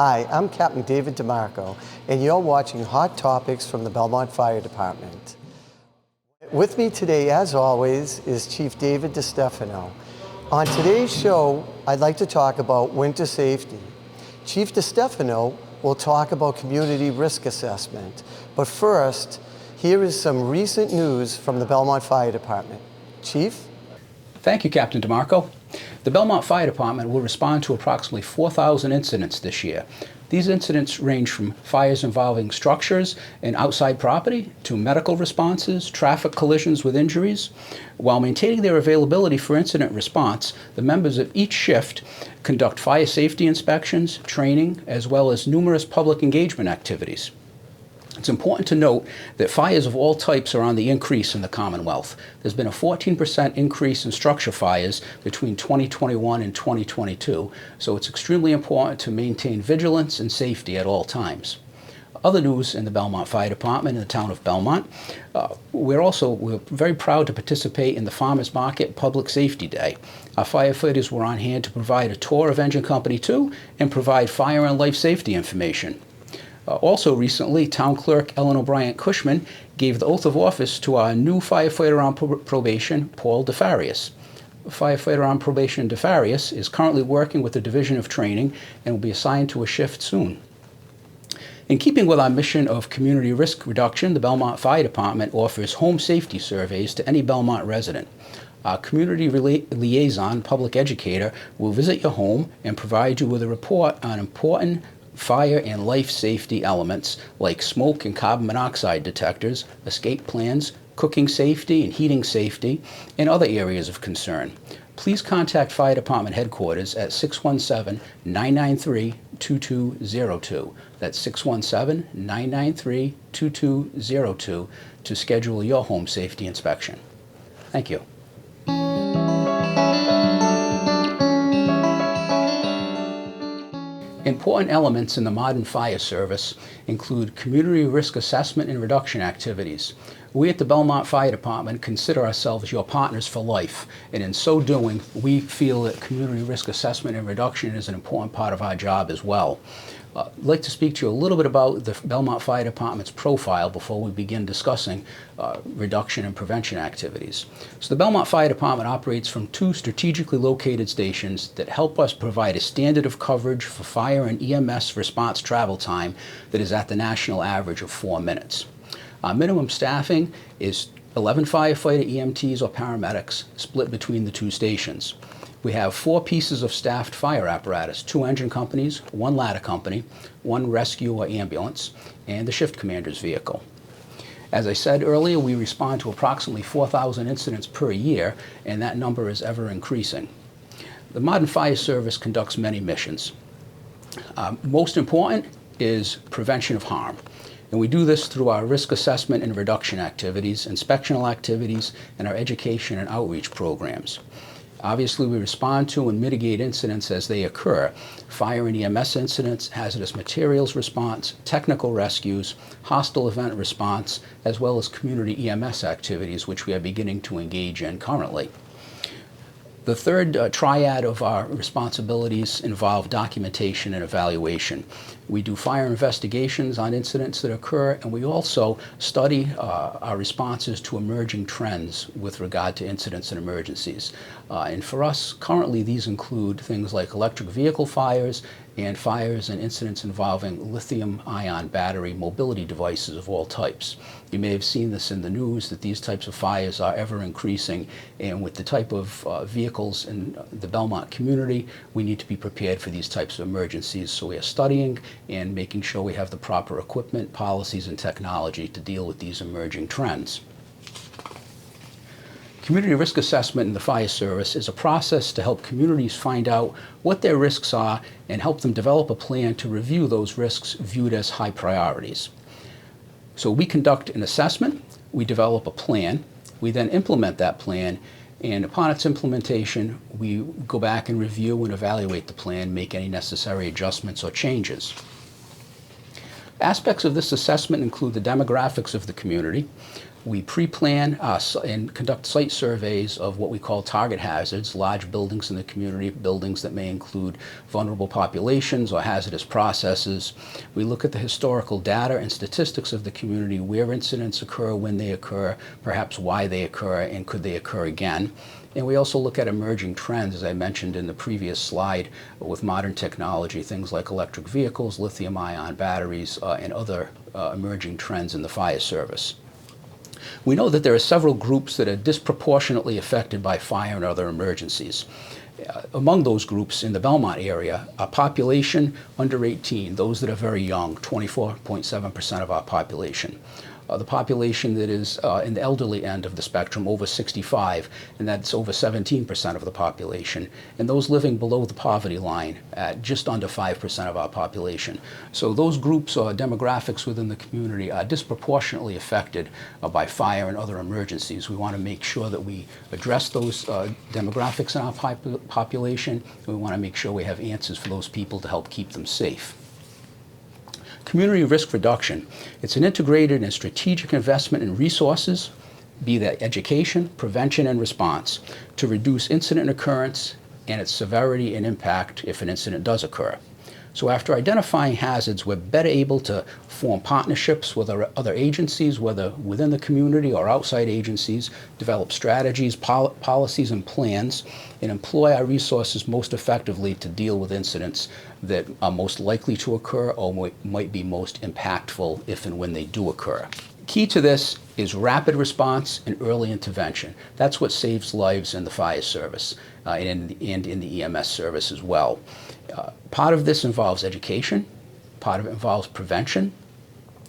Hi, I'm Captain David DeMarco, and you're watching Hot Topics from the Belmont Fire Department. With me today, as always, is Chief David DeStefano. On today's show, I'd like to talk about winter safety. Chief DeStefano will talk about community risk assessment. But first, here is some recent news from the Belmont Fire Department. Chief? Thank you, Captain DeMarco. The Belmont Fire Department will respond to approximately 4,000 incidents this year. These incidents range from fires involving structures and outside property to medical responses, traffic collisions with injuries. While maintaining their availability for incident response, the members of each shift conduct fire safety inspections, training, as well as numerous public engagement activities. It's important to note that fires of all types are on the increase in the Commonwealth. There's been a 14% increase in structure fires between 2021 and 2022, so it's extremely important to maintain vigilance and safety at all times. Other news in the Belmont Fire Department in the town of Belmont, we're very proud to participate in the Farmers Market Public Safety Day. Our firefighters were on hand to provide a tour of Engine Company 2 and provide fire and life safety information. Also recently, Town Clerk Eleanor Bryant Cushman gave the oath of office to our new firefighter on probation, Paul DeFarius. Firefighter on probation DeFarius is currently working with the Division of Training and will be assigned to a shift soon. In keeping with our mission of community risk reduction, the Belmont Fire Department offers home safety surveys to any Belmont resident. Our community liaison public educator will visit your home and provide you with a report on important fire and life safety elements like smoke and carbon monoxide detectors, escape plans, cooking safety and heating safety, and other areas of concern. Please contact Fire Department Headquarters at 617-993-2202. That's 617-993-2202 to schedule your home safety inspection. Thank you. Important elements in the modern fire service include community risk assessment and reduction activities. We at the Belmont Fire Department consider ourselves your partners for life, and in so doing, we feel that community risk assessment and reduction is an important part of our job as well. I'd like to speak to you a little bit about the Belmont Fire Department's profile before we begin discussing reduction and prevention activities. So the Belmont Fire Department operates from 2 strategically located stations that help us provide a standard of coverage for fire and EMS response travel time that is at the national average of 4 minutes. Our minimum staffing is 11 firefighter EMTs or paramedics split between the 2 stations. We have 4 pieces of staffed fire apparatus, 2 engine companies, 1 ladder company, 1 rescue or ambulance, and the shift commander's vehicle. As I said earlier, we respond to approximately 4,000 incidents per year, and that number is ever increasing. The modern fire service conducts many missions. Most important is prevention of harm. And we do this through our risk assessment and reduction activities, inspectional activities, and our education and outreach programs. Obviously, we respond to and mitigate incidents as they occur. Fire and EMS incidents, hazardous materials response, technical rescues, hostile event response, as well as community EMS activities, which we are beginning to engage in currently. The third triad of our responsibilities involve documentation and evaluation. We do fire investigations on incidents that occur, and we also study our responses to emerging trends with regard to incidents and emergencies. And for us, currently these include things like electric vehicle fires and fires and incidents involving lithium-ion battery mobility devices of all types. You may have seen this in the news that these types of fires are ever increasing, and with the type of vehicles in the Belmont community, we need to be prepared for these types of emergencies. So we are studying and making sure we have the proper equipment, policies, and technology to deal with these emerging trends. Community risk assessment in the fire service is a process to help communities find out what their risks are and help them develop a plan to review those risks viewed as high priorities. So we conduct an assessment, we develop a plan, we then implement that plan, and upon its implementation, we go back and review and evaluate the plan, make any necessary adjustments or changes. Aspects of this assessment include the demographics of the community, We pre-plan and conduct site surveys of what we call target hazards, large buildings in the community, buildings that may include vulnerable populations or hazardous processes. We look at the historical data and statistics of the community, where incidents occur, when they occur, perhaps why they occur, and could they occur again. And we also look at emerging trends, as I mentioned in the previous slide, with modern technology, things like electric vehicles, lithium-ion batteries, and other emerging trends in the fire service. We know that there are several groups that are disproportionately affected by fire and other emergencies. Among those groups in the Belmont area, a population under 18, those that are very young, 24.7% of our population. The population that is in the elderly end of the spectrum, over 65, and that's over 17% of the population. And those living below the poverty line at just under 5% of our population. So those groups or demographics within the community are disproportionately affected by fire and other emergencies. We want to make sure that we address those demographics in our population. We want to make sure we have answers for those people to help keep them safe. Community risk reduction. It's an integrated and strategic investment in resources, be that education, prevention, and response, to reduce incident occurrence and its severity and impact if an incident does occur. So after identifying hazards, we're better able to form partnerships with other agencies, whether within the community or outside agencies, develop strategies, policies, and plans, and employ our resources most effectively to deal with incidents that are most likely to occur or might be most impactful if and when they do occur. Key to this is rapid response and early intervention. That's what saves lives in the fire service and in the EMS service as well. Part of this involves education, part of it involves prevention,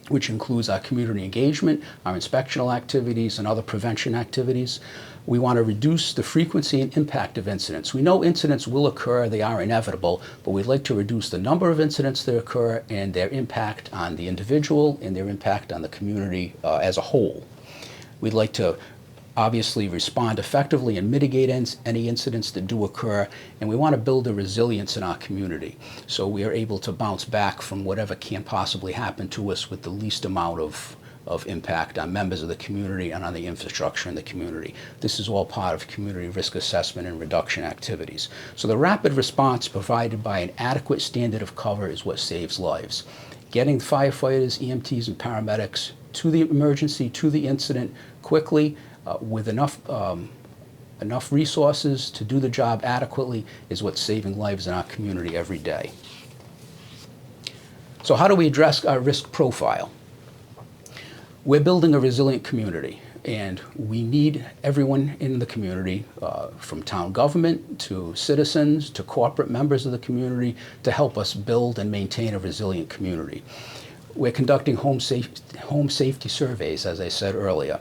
which includes our community engagement, our inspectional activities, and other prevention activities. We want to reduce the frequency and impact of incidents. We know incidents will occur, they are inevitable, but we'd like to reduce the number of incidents that occur and their impact on the individual and their impact on the community as a whole. We'd like to obviously respond effectively and mitigate any incidents that do occur, and we want to build a resilience in our community so we are able to bounce back from whatever can possibly happen to us with the least amount of impact on members of the community and on the infrastructure in the community. This is all part of community risk assessment and reduction activities. So the rapid response provided by an adequate standard of cover is what saves lives. Getting firefighters, EMTs, and paramedics to the emergency, to the incident quickly, with enough resources to do the job adequately is what's saving lives in our community every day. So how do we address our risk profile? We're building a resilient community, and we need everyone in the community, from town government to citizens to corporate members of the community, to help us build and maintain a resilient community. We're conducting home safety surveys, as I said earlier.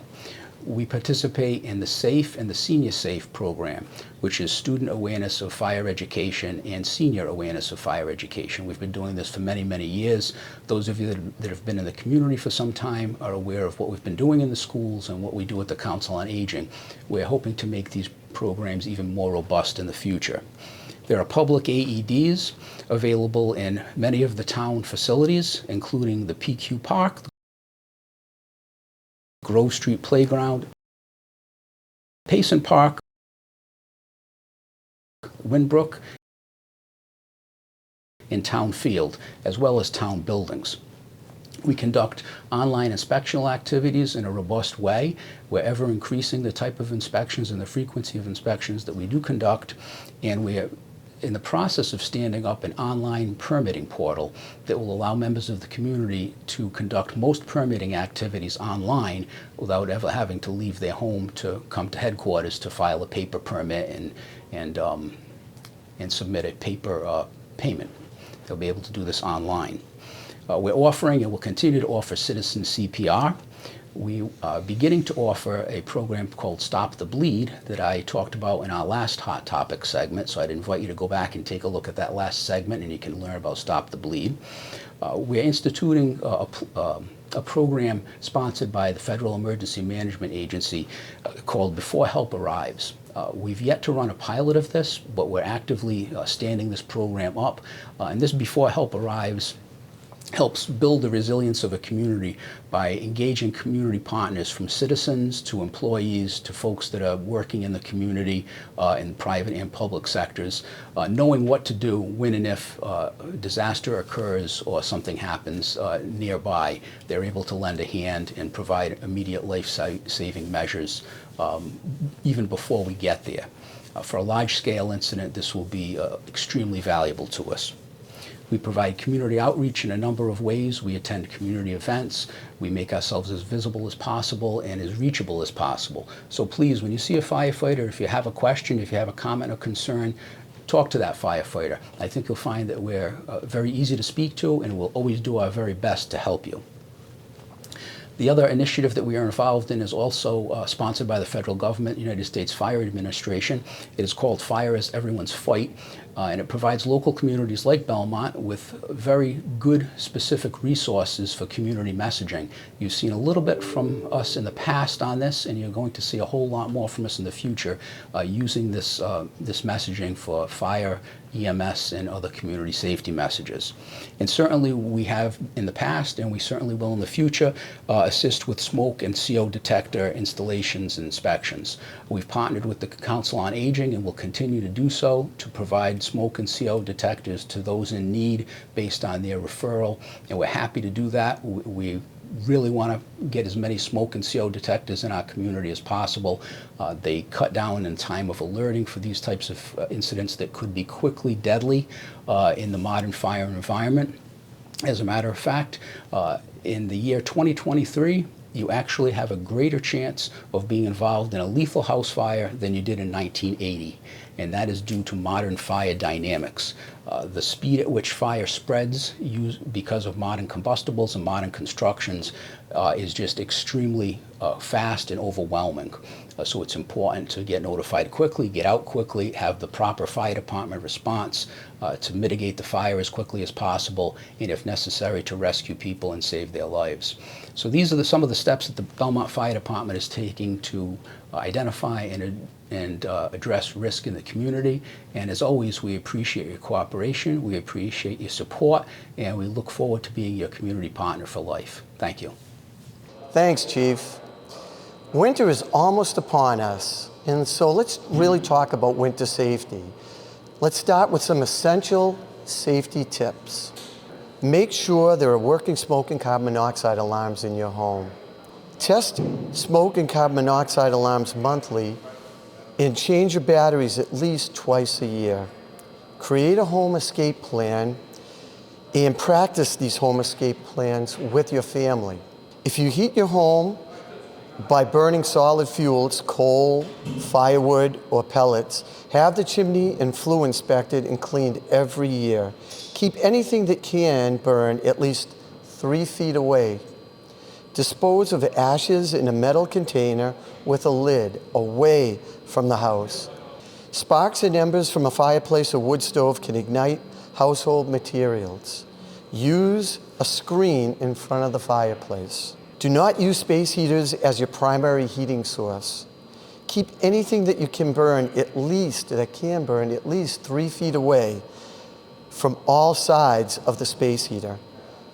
We participate in the SAFE and the Senior SAFE program, which is student awareness of fire education and senior awareness of fire education. We've been doing this for many, many years. Those of you that have been in the community for some time are aware of what we've been doing in the schools and what we do at the Council on Aging. We're hoping to make these programs even more robust in the future. There are public AEDs available in many of the town facilities, including the PQ Park, Grove Street Playground, Payson Park, Winbrook, and Town Field, as well as town buildings. We conduct online inspectional activities in a robust way. We're ever increasing the type of inspections and the frequency of inspections that we do conduct, and we are in the process of standing up an online permitting portal that will allow members of the community to conduct most permitting activities online without ever having to leave their home to come to headquarters to file a paper permit and submit a paper payment. They'll be able to do this online. We're offering and will continue to offer citizen CPR. We are beginning to offer a program called Stop the Bleed that I talked about in our last Hot Topic segment, so I'd invite you to go back and take a look at that last segment and you can learn about Stop the Bleed. We're instituting a program sponsored by the Federal Emergency Management Agency called Before Help Arrives. We've yet to run a pilot of this, but we're actively standing this program up. And this Before Help Arrives helps build the resilience of a community by engaging community partners, from citizens to employees to folks that are working in the community in private and public sectors, knowing what to do when and if disaster occurs or something happens nearby. They're able to lend a hand and provide immediate life-saving measures even before we get there. For a large-scale incident, this will be extremely valuable to us. We provide community outreach in a number of ways. We attend community events. We make ourselves as visible as possible and as reachable as possible. So please, when you see a firefighter, if you have a question, if you have a comment or concern, talk to that firefighter. I think you'll find that we're very easy to speak to, and we'll always do our very best to help you. The other initiative that we are involved in is also sponsored by the federal government, United States Fire Administration. It is called Fire is Everyone's Fight, and it provides local communities like Belmont with very good specific resources for community messaging. You've seen a little bit from us in the past on this, and you're going to see a whole lot more from us in the future using this messaging for fire, EMS, and other community safety messages. And certainly we have in the past, and we certainly will in the future, assist with smoke and CO detector installations and inspections. We've partnered with the Council on Aging and will continue to do so to provide smoke and CO detectors to those in need based on their referral, and we're happy to do that. We really want to get as many smoke and CO detectors in our community as possible. They cut down in time of alerting for these types of incidents that could be quickly deadly in the modern fire environment. As a matter of fact, in the year 2023, you actually have a greater chance of being involved in a lethal house fire than you did in 1980. And that is due to modern fire dynamics. The speed at which fire spreads because of modern combustibles and modern constructions is just extremely fast and overwhelming. So it's important to get notified quickly, get out quickly, have the proper fire department response to mitigate the fire as quickly as possible, and if necessary, to rescue people and save their lives. So these are some of the steps that the Belmont Fire Department is taking to identify and address risk in the community. And as always, we appreciate your cooperation, we appreciate your support, and we look forward to being your community partner for life. Thank you. Thanks, Chief. Winter is almost upon us, and so let's really talk about winter safety. Let's start with some essential safety tips. Make sure there are working smoke and carbon monoxide alarms in your home. Test smoke and carbon monoxide alarms monthly and change your batteries at least twice a year. Create a home escape plan and practice these home escape plans with your family. If you heat your home by burning solid fuels, coal, firewood, or pellets, have the chimney and flue inspected and cleaned every year. Keep anything that can burn at least 3 feet away. Dispose of ashes in a metal container with a lid away from the house. Sparks and embers from a fireplace or wood stove can ignite household materials. Use a screen in front of the fireplace. Do not use space heaters as your primary heating source. Keep anything that can burn at least 3 feet away from all sides of the space heater.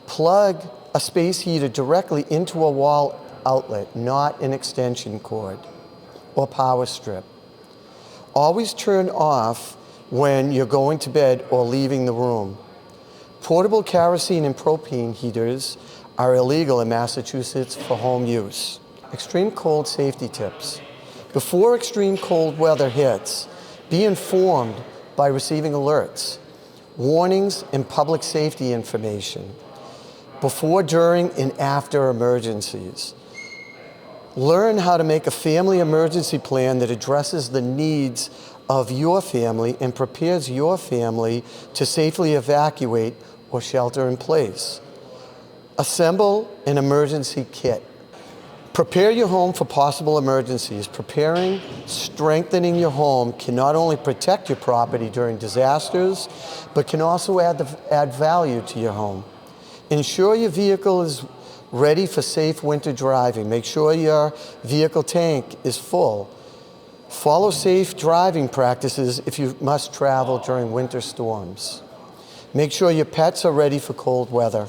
Plug a space heater directly into a wall outlet, not an extension cord or power strip. Always turn off when you're going to bed or leaving the room. Portable kerosene and propane heaters are illegal in Massachusetts for home use. Extreme cold safety tips. Before extreme cold weather hits, be informed by receiving alerts, warnings, and public safety information before, during, and after emergencies. Learn how to make a family emergency plan that addresses the needs of your family and prepares your family to safely evacuate or shelter in place. Assemble an emergency kit. Prepare your home for possible emergencies. Preparing, strengthening your home can not only protect your property during disasters, but can also add value to your home. Ensure your vehicle is ready for safe winter driving. Make sure your vehicle tank is full. Follow safe driving practices if you must travel during winter storms. Make sure your pets are ready for cold weather.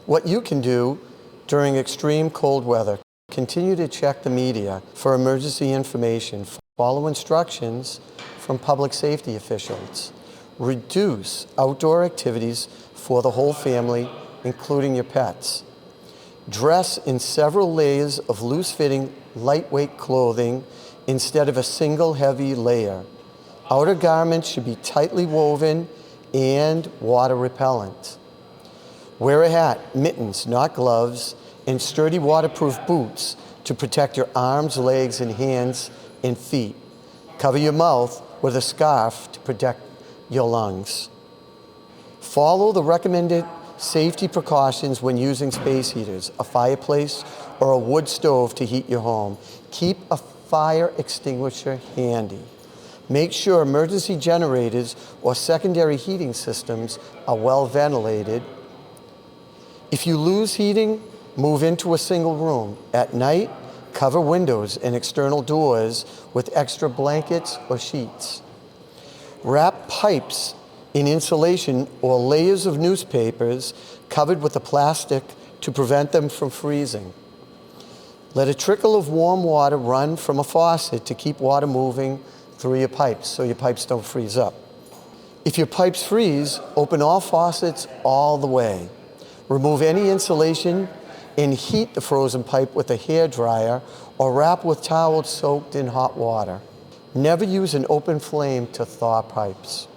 What you can do during extreme cold weather: continue to check the media for emergency information. Follow instructions from public safety officials. Reduce outdoor activities for the whole family, including your pets. Dress in several layers of loose-fitting, lightweight clothing instead of a single heavy layer. Outer garments should be tightly woven and water repellent. Wear a hat, mittens, not gloves, and sturdy waterproof boots to protect your arms, legs, and hands and feet. Cover your mouth with a scarf to protect your lungs. Follow the recommended safety precautions when using space heaters, a fireplace, or a wood stove to heat your home. Keep a fire extinguisher handy. Make sure emergency generators or secondary heating systems are well ventilated. If you lose heating, move into a single room. At night, cover windows and external doors with extra blankets or sheets. Wrap pipes in insulation or layers of newspapers covered with a plastic to prevent them from freezing. Let a trickle of warm water run from a faucet to keep water moving through your pipes so your pipes don't freeze up. If your pipes freeze, open all faucets all the way. Remove any insulation and heat the frozen pipe with a hairdryer or wrap with towels soaked in hot water. Never use an open flame to thaw pipes.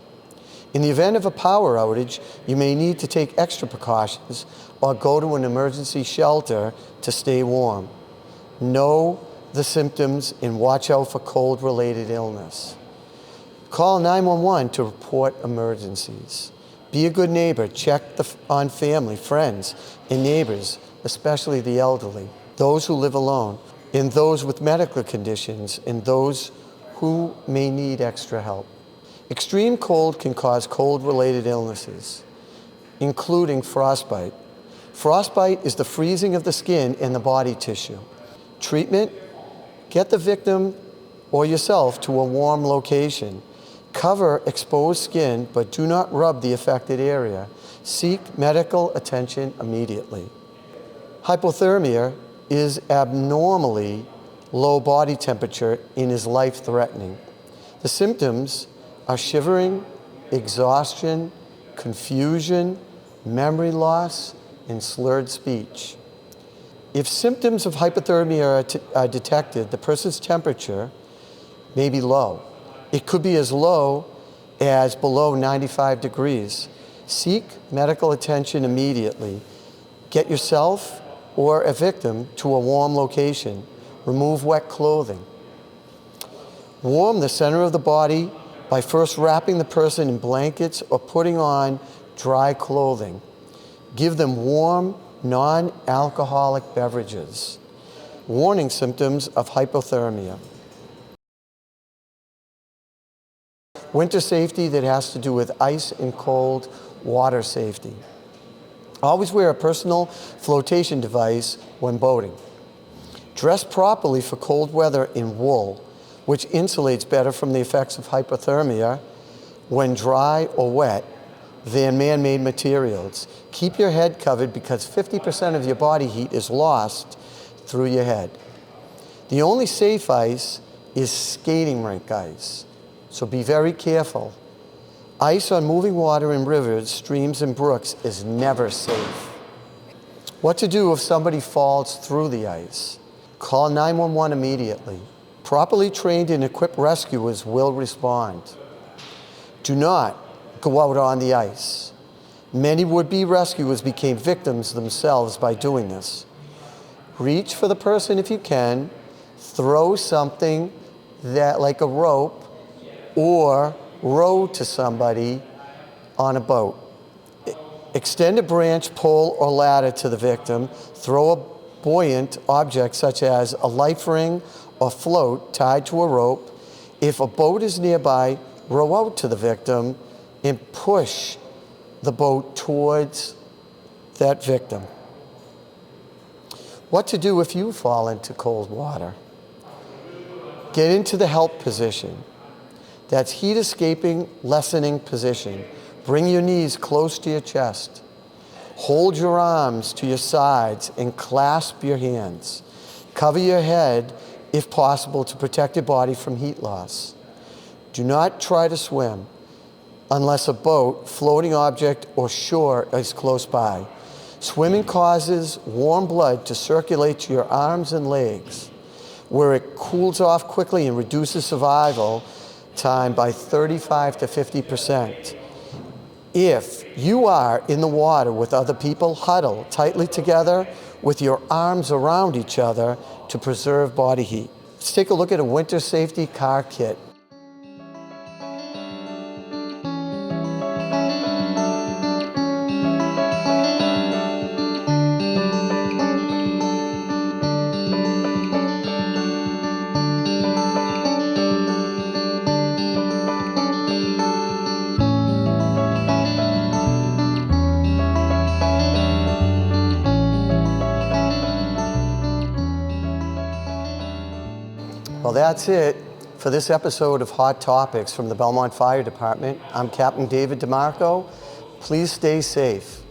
In the event of a power outage, you may need to take extra precautions or go to an emergency shelter to stay warm. Know the symptoms and watch out for cold-related illness. Call 911 to report emergencies. Be a good neighbor. Check on family, friends, and neighbors, especially the elderly, those who live alone, and those with medical conditions, and those who may need extra help. Extreme cold can cause cold-related illnesses, including frostbite. Frostbite is the freezing of the skin and the body tissue. Treatment: get the victim or yourself to a warm location. Cover exposed skin, but do not rub the affected area. Seek medical attention immediately. Hypothermia is abnormally low body temperature and is life-threatening. The symptoms are shivering, exhaustion, confusion, memory loss, and slurred speech. If symptoms of hypothermia are detected, the person's temperature may be low. It could be as low as below 95 degrees. Seek medical attention immediately. Get yourself or a victim to a warm location. Remove wet clothing. Warm the center of the body by first wrapping the person in blankets or putting on dry clothing. Give them warm, non-alcoholic beverages. Warning symptoms of hypothermia. Winter safety that has to do with ice and cold water safety. Always wear a personal flotation device when boating. Dress properly for cold weather in wool, which insulates better from the effects of hypothermia when dry or wet than man-made materials. Keep your head covered because 50% of your body heat is lost through your head. The only safe ice is skating rink ice, so be very careful. Ice on moving water in rivers, streams, and brooks is never safe. What to do if somebody falls through the ice? Call 911 immediately. Properly trained and equipped rescuers will respond. Do not go out on the ice. Many would-be rescuers became victims themselves by doing this. Reach for the person if you can. Throw something like a rope or row to somebody on a boat. Extend a branch, pole, or ladder to the victim. Throw a buoyant object such as a life ring or float tied to a rope. If a boat is nearby, row out to the victim and push the boat towards that victim. What to do if you fall into cold water? Get into the help position. That's heat escaping, lessening position. Bring your knees close to your chest. Hold your arms to your sides and clasp your hands. Cover your head, if possible, to protect your body from heat loss. Do not try to swim unless a boat, floating object, or shore is close by. Swimming causes warm blood to circulate to your arms and legs, where it cools off quickly and reduces survival time by 35 to 50%. If you are in the water with other people, huddle tightly together with your arms around each other to preserve body heat. Let's take a look at a winter safety car kit. Well, that's it for this episode of Hot Topics from the Belmont Fire Department. I'm Captain David DeMarco. Please stay safe.